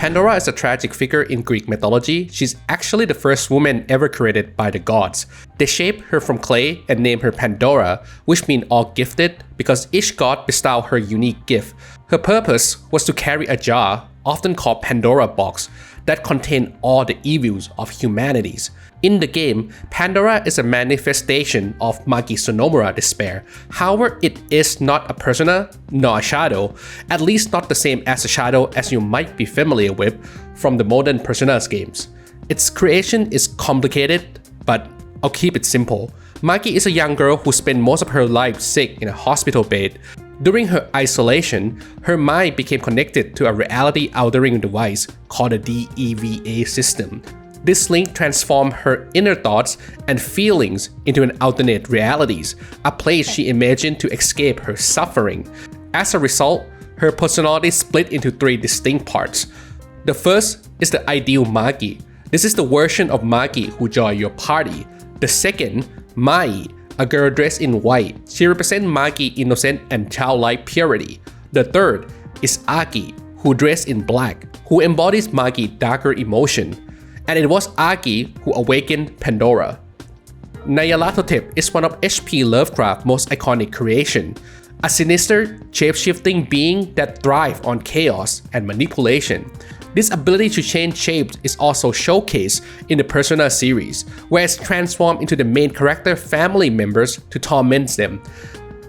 Pandora is a tragic figure in Greek mythology. She's actually the first woman ever created by the gods. They shaped her from clay and named her Pandora, which means all gifted, because each god bestowed her unique gift. Her purpose was to carry a jar, often called Pandora box, that contained all the evils of humanities. In the game, Pandora is a manifestation of Magi Sonomura despair. However, it is not a persona nor a shadow, at least not the same as a shadow as you might be familiar with from the modern Personas games. Its creation is complicated, but I'll keep it simple. Magi is a young girl who spent most of her life sick in a hospital bed. During her isolation, her mind became connected to a reality altering device called the DEVA system. This link transformed her inner thoughts and feelings into an alternate realities, a place she imagined to escape her suffering. As a result, her personality split into three distinct parts. The first is the ideal Magi. This is the version of Magi who join your party. The second, Mai, a girl dressed in white. She represents Magi innocent and childlike purity. The third is Aki, who dressed in black, who embodies Magi darker emotion. And it was Aki who awakened Pandora. Nyarlathotep is one of H.P. Lovecraft's most iconic creations, a sinister, shape-shifting being that thrives on chaos and manipulation. This ability to change shapes is also showcased in the Persona series, where it's transformed into the main character family members to torment them.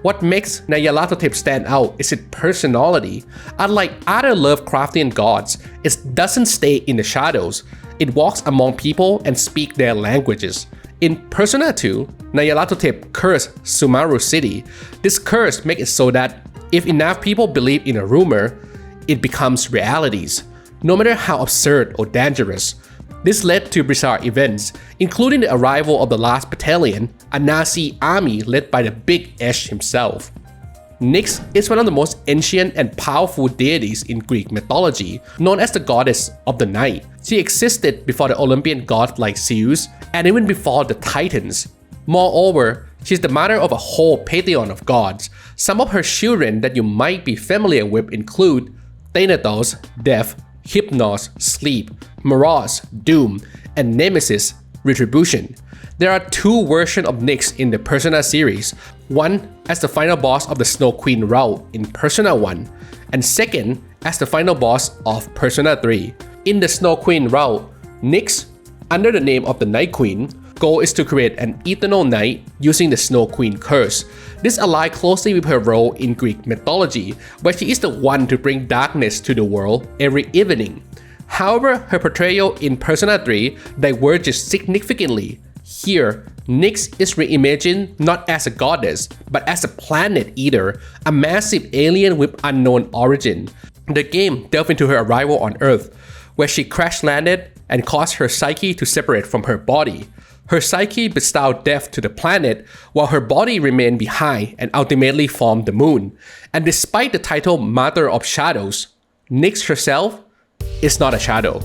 What makes Nyarlathotep stand out is its personality. Unlike other Lovecraftian gods, it doesn't stay in the shadows. It walks among people and speaks their languages. In Persona 2, Nyarlathotep cursed Sumeru City. This curse makes it so that if enough people believe in a rumor, it becomes realities, no matter how absurd or dangerous. This led to bizarre events, including the arrival of the Last Battalion, a Nazi army led by the Big H himself. Nyx is one of the most ancient and powerful deities in Greek mythology, known as the goddess of the night. She existed before the Olympian gods like Zeus, and even before the Titans. Moreover, she's the mother of a whole pantheon of gods. Some of her children that you might be familiar with include Thanatos, Death, Hypnos, Sleep, Moroz, Doom, and Nemesis, Retribution. There are two versions of Nyx in the Persona series, one as the final boss of the Snow Queen route in Persona 1, and second as the final boss of Persona 3. In the Snow Queen route, Nyx, under the name of the Night Queen, goal is to create an eternal night using the Snow Queen curse. This aligns closely with her role in Greek mythology, where she is the one to bring darkness to the world every evening. However, her portrayal in Persona 3 diverges significantly. Here, Nyx is reimagined not as a goddess, but as a planet eater, a massive alien with unknown origin. The game delved into her arrival on Earth, where she crash-landed and caused her psyche to separate from her body. Her psyche bestowed death to the planet, while her body remained behind and ultimately formed the moon. And despite the title Mother of Shadows, Nyx herself is not a shadow.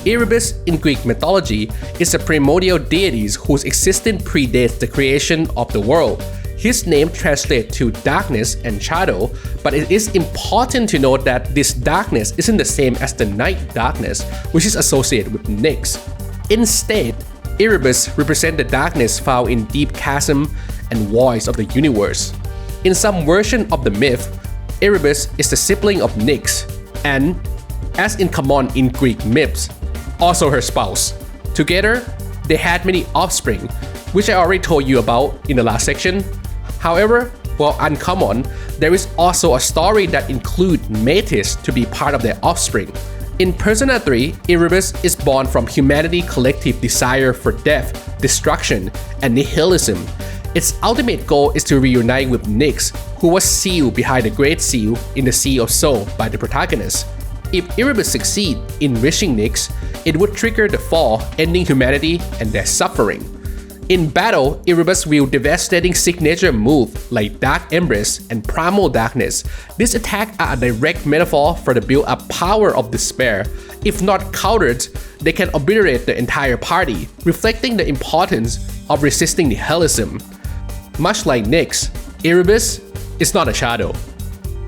Erebus in Greek mythology is a primordial deity whose existence predates the creation of the world. His name translates to darkness and shadow, but it is important to note that this darkness isn't the same as the night darkness, which is associated with Nyx. Instead, Erebus represents the darkness found in deep chasm and voids of the universe. In some version of the myth, Erebus is the sibling of Nyx, and, as in Kadmon in Greek myths, also her spouse. Together, they had many offspring, which I already told you about in the last section. However, while uncommon, there is also a story that includes Metis to be part of their offspring. In Persona 3, Erebus is born from humanity's collective desire for death, destruction, and nihilism. Its ultimate goal is to reunite with Nyx, who was sealed behind the Great Seal in the Sea of Soul by the protagonist. If Erebus succeeds in reaching Nyx, it would trigger the fall, ending humanity and their suffering. In battle, Erebus wields devastating signature moves like Dark Embrace and Primal Darkness. These attacks are a direct metaphor for the built-up power of despair. If not countered, they can obliterate the entire party, reflecting the importance of resisting nihilism. Much like Nyx, Erebus is not a shadow.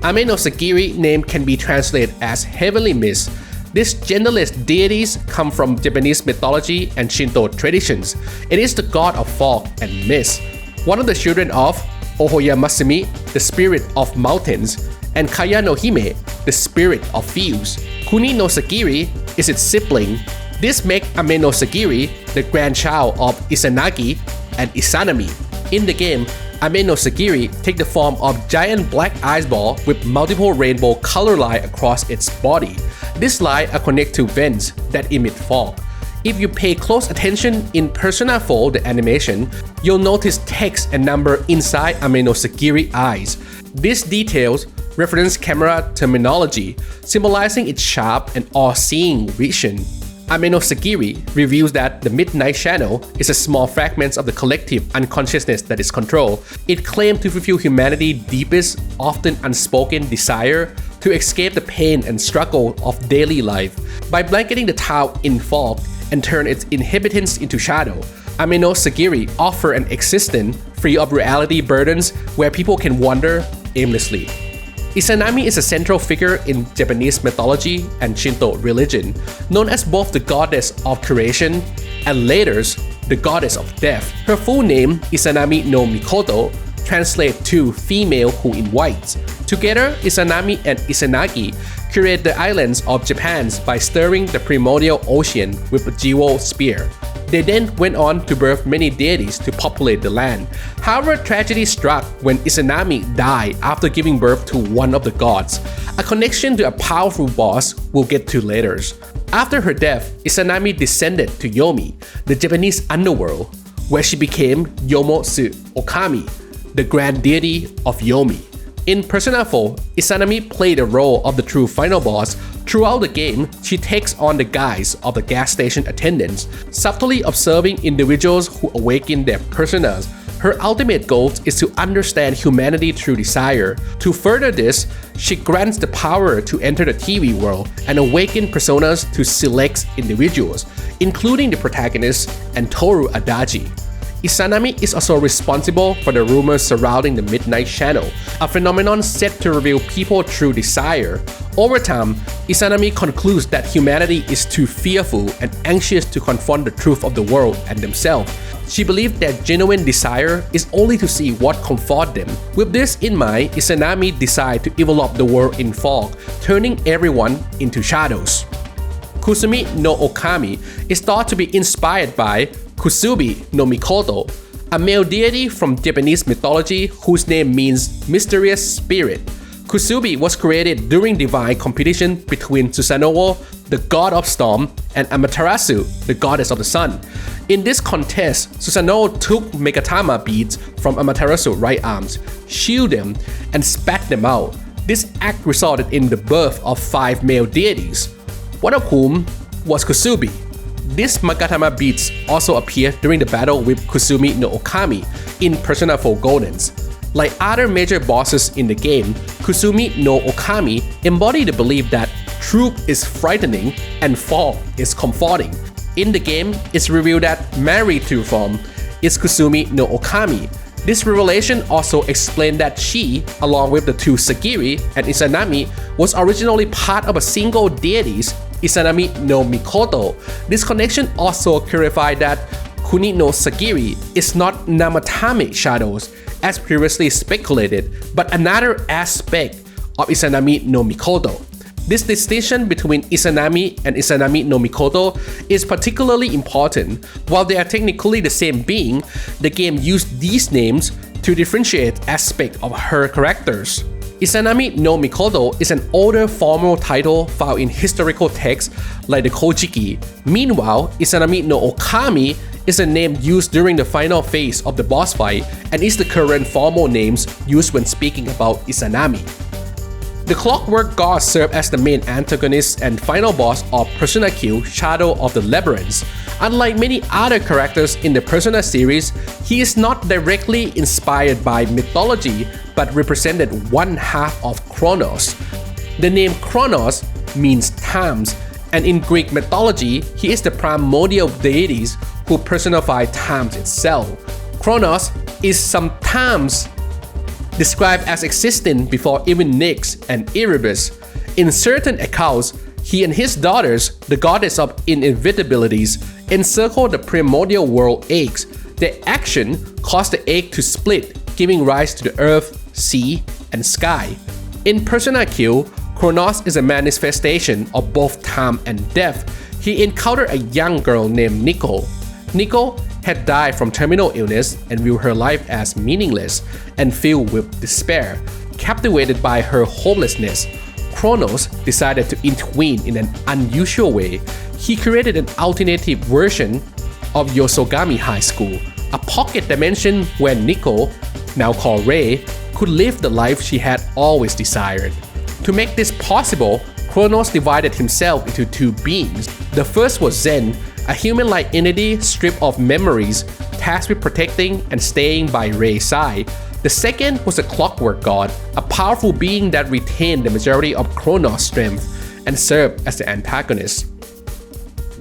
Ameno-Sagiri name can be translated as Heavenly Mist. These genderless deities come from Japanese mythology and Shinto traditions. It is the god of fog and mist, one of the children of Ohoyamasumi, the spirit of mountains, and Kaya no Hime, the spirit of fields. Kuni-no-Sagiri is its sibling. This makes Ameno-Sagiri the grandchild of Izanagi and Izanami. In the game, Ameno-Sagiri take the form of giant black ice ball with multiple rainbow color lines across its body. These lines are connected to vents that emit fog. If you pay close attention in Persona 4 the animation, you'll notice text and number inside Ameno-Sagiri eyes. These details reference camera terminology, symbolizing its sharp and all-seeing vision. Ameno-Sagiri reveals that the Midnight Channel is a small fragment of the collective unconsciousness that is controlled. It claims to fulfill humanity's deepest, often unspoken desire to escape the pain and struggle of daily life. By blanketing the town in fog and turn its inhabitants into shadow, Ameno-Sagiri offers an existence free of reality burdens where people can wander aimlessly. Izanami is a central figure in Japanese mythology and Shinto religion, known as both the goddess of creation and later the goddess of death. Her full name, Izanami no Mikoto, translates to female who invites. Together, Izanami and Izanagi create the islands of Japan by stirring the primordial ocean with a jewel spear. They then went on to birth many deities to populate the land. However, tragedy struck when Izanami died after giving birth to one of the gods, a connection to a powerful boss we'll get to later. After her death, Izanami descended to Yomi, the Japanese underworld, where she became Yomo-Tsu-Okami, the grand deity of Yomi. In Persona 4, Izanami played the role of the true final boss. Throughout the game, she takes on the guise of the gas station attendants, subtly observing individuals who awaken their personas. Her ultimate goal is to understand humanity through desire. To further this, she grants the power to enter the TV world and awaken personas to select individuals, including the protagonist and Toru Adachi. Izanami is also responsible for the rumors surrounding the Midnight Channel, a phenomenon said to reveal people through desire. Over time, Izanami concludes that humanity is too fearful and anxious to confront the truth of the world and themselves. She believed that genuine desire is only to see what comforts them. With this in mind, Izanami decided to envelop the world in fog, turning everyone into shadows. Kusumi-No-Okami is thought to be inspired by Kusumi-No-Mikoto, a male deity from Japanese mythology whose name means mysterious spirit. Kusumi was created during divine competition between Susanoo, the god of storm, and Amaterasu, the goddess of the sun. In this contest, Susanoo took Megatama beads from Amaterasu's right arms, shielded them, and spat them out. This act resulted in the birth of 5 male deities, one of whom was Kusumi. These Megatama beads also appear during the battle with Kusumi-No-Okami in Persona 4 Goldens. Like other major bosses in the game, Kusumi-No-Okami embody the belief that truth is frightening and fog is comforting. In the game, it's revealed that married to form is Kusumi-No-Okami. This revelation also explained that she, along with the two Sagiri and Izanami, was originally part of a single deity, Izanami no Mikoto. This connection also clarified that Kuni-no-Sagiri is not Namatame shadows, as previously speculated, but another aspect of Izanami no Mikoto. This distinction between Izanami and Izanami no Mikoto is particularly important. While they are technically the same being, the game used these names to differentiate aspects of her characters. Izanami no Mikoto is an older formal title found in historical texts like the Kojiki. Meanwhile, Izanami no Okami is a name used during the final phase of the boss fight and is the current formal names used when speaking about Izanami. The Clockwork God served as the main antagonist and final boss of Persona Q Shadow of the Labyrinth. Unlike many other characters in the Persona series, he is not directly inspired by mythology but represented one half of Kronos. The name Kronos means times, and in Greek mythology, he is the primordial deity who personify time itself. Kronos is sometimes described as existing before even Nyx and Erebus. In certain accounts, He and his daughters, the goddess of inevitabilities, encircle the primordial world eggs. Their action caused the egg to split, giving rise to the earth, sea, and sky. In Persona Q, Kronos is a manifestation of both time and death. He encountered a young girl named Nico. Nico had died from terminal illness and viewed her life as meaningless and filled with despair. Captivated by her hopelessness, Kronos decided to intervene in an unusual way. He created an alternative version of Yosogami High School, a pocket dimension where Nico, now called Rei, could live the life she had always desired. To make this possible, Kronos divided himself into two beings. The first was Zen, a human-like entity stripped of memories, tasked with protecting and staying by Rei's side. The second was the Clockwork God, a powerful being that retained the majority of Kronos' strength and served as the antagonist.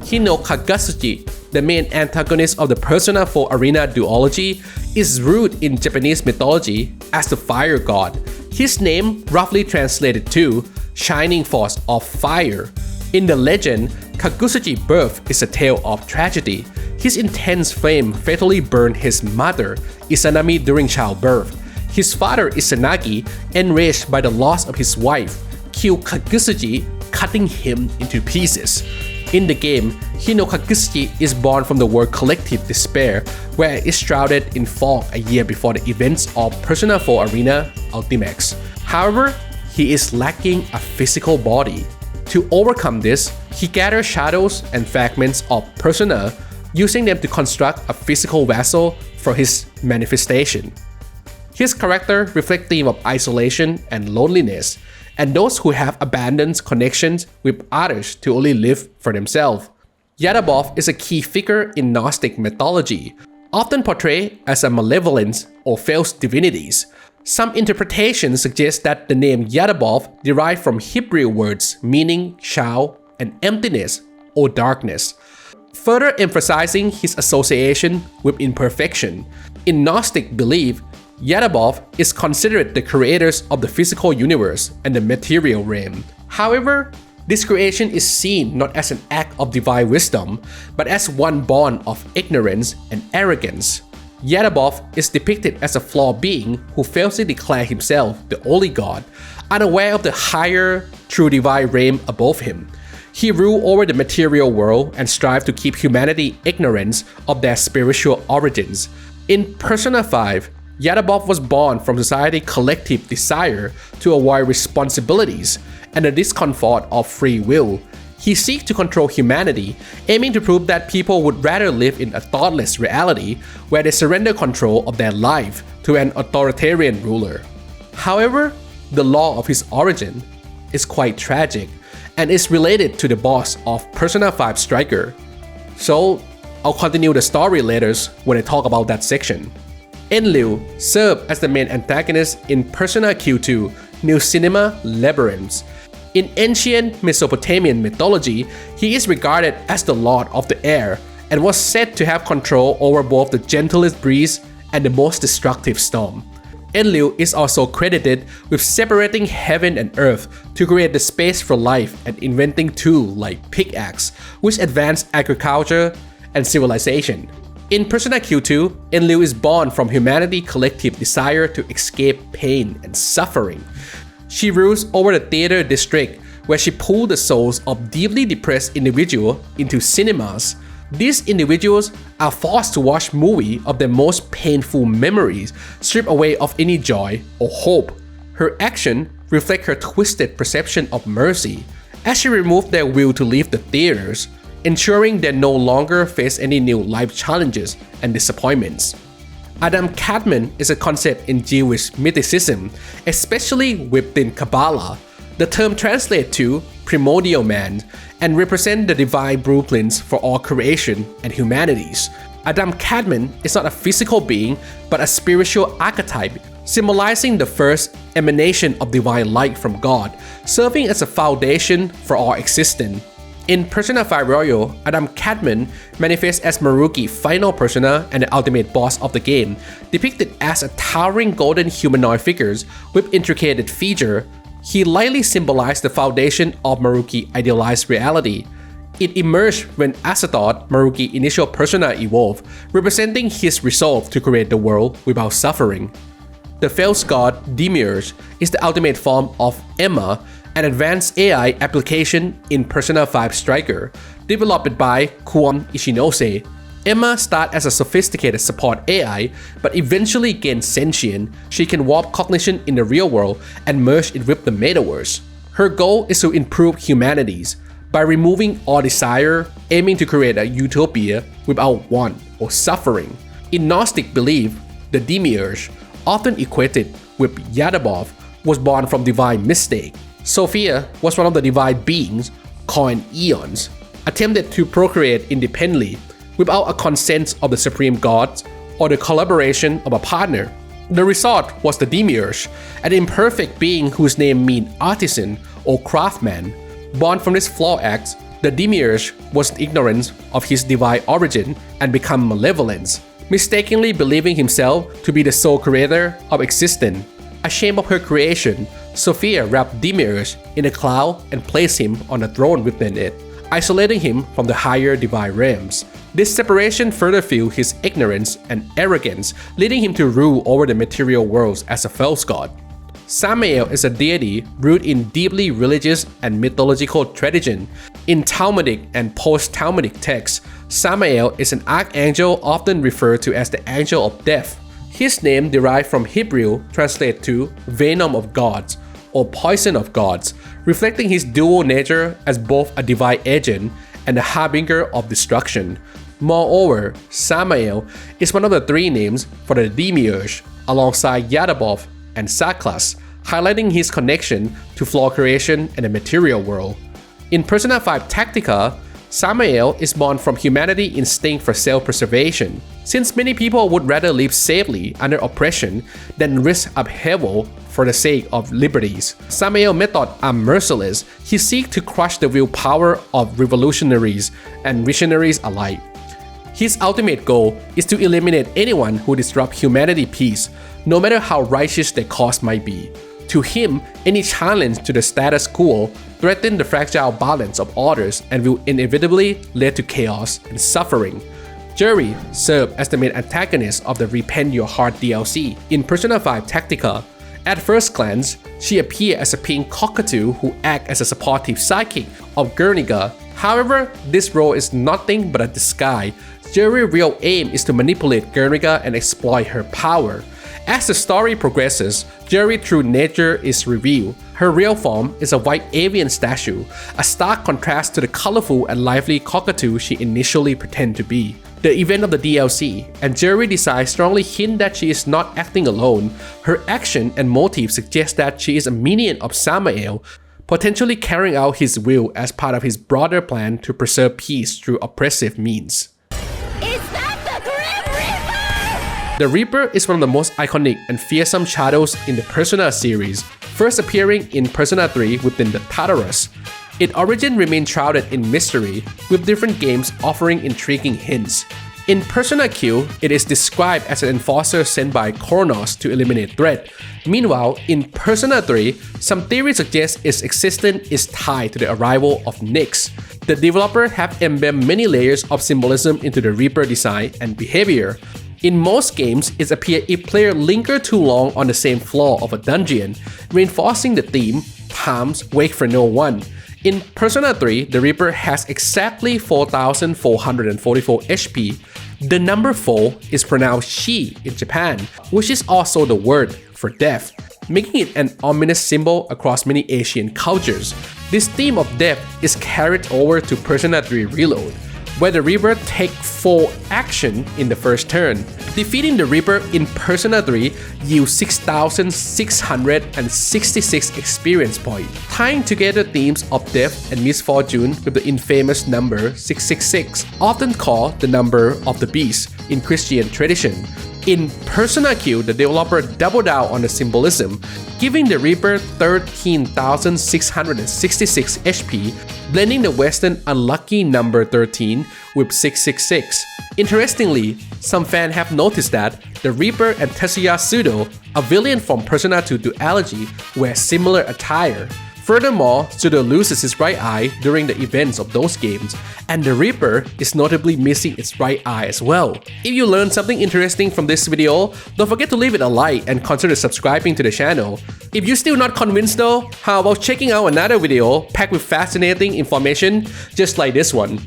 Kagutsuchi, the main antagonist of the Persona 4 Arena duology, is rooted in Japanese mythology as the Fire God. His name roughly translated to Shining Force of Fire. In the legend, Kagutsuchi's birth is a tale of tragedy. His intense flame fatally burned his mother, Izanami, during childbirth. His father, Izanagi, enraged by the loss of his wife, killed Kagutsuchi, cutting him into pieces. In the game, Kagutsuchi is born from the word collective despair, where it is shrouded in fog a year before the events of Persona 4 Arena Ultimax. However, he is lacking a physical body. To overcome this, he gathers shadows and fragments of Persona, using them to construct a physical vessel for his manifestation. His character reflects the theme of isolation and loneliness, and those who have abandoned connections with others to only live for themselves. Yaldabaoth is a key figure in Gnostic mythology, often portrayed as a malevolence or false divinities. Some interpretations suggest that the name Yaldabaoth derived from Hebrew words meaning child and emptiness or darkness, further emphasizing his association with imperfection. In Gnostic belief, Yaldabaoth is considered the creators of the physical universe and the material realm. However, this creation is seen not as an act of divine wisdom, but as one born of ignorance and arrogance. Yaldabaoth is depicted as a flawed being who falsely declares himself the only god, unaware of the higher, true divine realm above him. He ruled over the material world and strived to keep humanity ignorant of their spiritual origins. In Persona 5, Yaldabaoth was born from society's collective desire to avoid responsibilities and the discomfort of free will. He seeks to control humanity, aiming to prove that people would rather live in a thoughtless reality where they surrender control of their life to an authoritarian ruler. However, the law of his origin is quite tragic and is related to the boss of Persona 5 Striker. So, I'll continue the story later when I talk about that section. Enlil served as the main antagonist in Persona Q2 New Cinema Labyrinths. In ancient Mesopotamian mythology, he is regarded as the Lord of the Air and was said to have control over both the gentlest breeze and the most destructive storm. Enlil is also credited with separating heaven and earth to create the space for life and inventing tools like pickaxe, which advanced agriculture and civilization. In Persona Q2, Enlil is born from humanity's collective desire to escape pain and suffering. She rules over the theater district, where she pulled the souls of deeply depressed individuals into cinemas. These individuals are forced to watch movies of their most painful memories, stripped away of any joy or hope. Her action reflects her twisted perception of mercy, as she removed their will to leave the theaters, ensuring they no longer face any new life challenges and disappointments. Kadmon is a concept in Jewish mythicism, especially within Kabbalah. The term translates to primordial man and represents the divine blueprints for all creation and humanities. Kadmon is not a physical being, but a spiritual archetype, symbolizing the first emanation of divine light from God, serving as a foundation for all existence. In Persona 5 Royal, Kadmon manifests as Maruki's final persona and the ultimate boss of the game, depicted as a towering golden humanoid figure with intricate features. He likely symbolized the foundation of Maruki's idealized reality. It emerged when Azathoth, Maruki's initial persona, evolved, representing his resolve to create the world without suffering. The false god Demiurge is the ultimate form of Emma, an advanced AI application in Persona 5 Striker, developed by Kwon Ichinose. Emma starts as a sophisticated support AI, but eventually gains sentience. She can warp cognition in the real world and merge it with the metaverse. Her goal is to improve humanities by removing all desire, aiming to create a utopia without want or suffering. In Gnostic belief, the Demiurge, often equated with Yaldabaoth, was born from divine mistake. Sophia was one of the divine beings, called Eons, attempted to procreate independently without a consent of the supreme gods or the collaboration of a partner. The result was the Demiurge, an imperfect being whose name means artisan or craftsman. Born from this flawed act, the Demiurge was ignorant of his divine origin and become malevolent, mistakenly believing himself to be the sole creator of existence. Ashamed of her creation, Sophia wrapped Demiurge in a cloud and placed him on a throne within it, isolating him from the higher divine realms. This separation further fueled his ignorance and arrogance, leading him to rule over the material worlds as a false god. Salmael is a deity rooted in deeply religious and mythological tradition. In Talmudic and post-Talmudic texts, Salmael is an archangel often referred to as the angel of death. His name derived from Hebrew translated to venom of gods or poison of gods, reflecting his dual nature as both a divine agent and a harbinger of destruction. Moreover, Salmael is one of the three names for the Demiurge, alongside Yaldabaoth and Saklas, highlighting his connection to flawed creation and the material world. In Persona 5 Tactica, Salmael is born from humanity's instinct for self-preservation. Since many people would rather live safely under oppression than risk upheaval for the sake of liberties, Salmael's methods are merciless. He seeks to crush the willpower of revolutionaries and visionaries alike. His ultimate goal is to eliminate anyone who disrupts humanity's peace, no matter how righteous their cause might be. To him, any challenge to the status quo threatens the fragile balance of orders and will inevitably lead to chaos and suffering. Jerri served as the main antagonist of the Repent Your Heart DLC in Persona 5 Tactica. At first glance, she appeared as a pink cockatoo who acts as a supportive sidekick of Guernica. However, this role is nothing but a disguise. Jerri's real aim is to manipulate Guernica and exploit her power. As the story progresses, Jerri's true nature is revealed. Her real form is a white avian statue, a stark contrast to the colorful and lively cockatoo she initially pretended to be. The event of the DLC and Jerri design strongly hint that she is not acting alone. Her action and motive suggest that she is a minion of Salmael, potentially carrying out his will as part of his broader plan to preserve peace through oppressive means. The Reaper is one of the most iconic and fearsome shadows in the Persona series, first appearing in Persona 3 within the Tartarus. Its origin remains shrouded in mystery, with different games offering intriguing hints. In Persona Q, it is described as an enforcer sent by Kronos to eliminate threat. Meanwhile, in Persona 3, some theories suggest its existence is tied to the arrival of Nyx. The developer have embedded many layers of symbolism into the Reaper design and behavior. In most games, it appears if players linger too long on the same floor of a dungeon, reinforcing the theme, times wait for no one. In Persona 3, the Reaper has exactly 4,444 HP. The number 4 is pronounced Shi in Japan, which is also the word for death, making it an ominous symbol across many Asian cultures. This theme of death is carried over to Persona 3 Reload, where the Reaper takes full action in the first turn. Defeating the Reaper in Persona 3 yields 6,666 experience points, tying together themes of death and misfortune with the infamous number 666, often called the number of the beast in Christian tradition. In Persona Q, the developer doubled down on the symbolism, giving the Reaper 13,666 HP, blending the Western unlucky number 13 with 666. Interestingly, some fans have noticed that the Reaper and Tetsuya Pseudo, a villain from Persona 2 Duology, wear similar attire. Furthermore, Pseudo loses his right eye during the events of those games, and the Reaper is notably missing its right eye as well. If you learned something interesting from this video, don't forget to leave it a like and consider subscribing to the channel. If you're still not convinced though, how about checking out another video packed with fascinating information just like this one?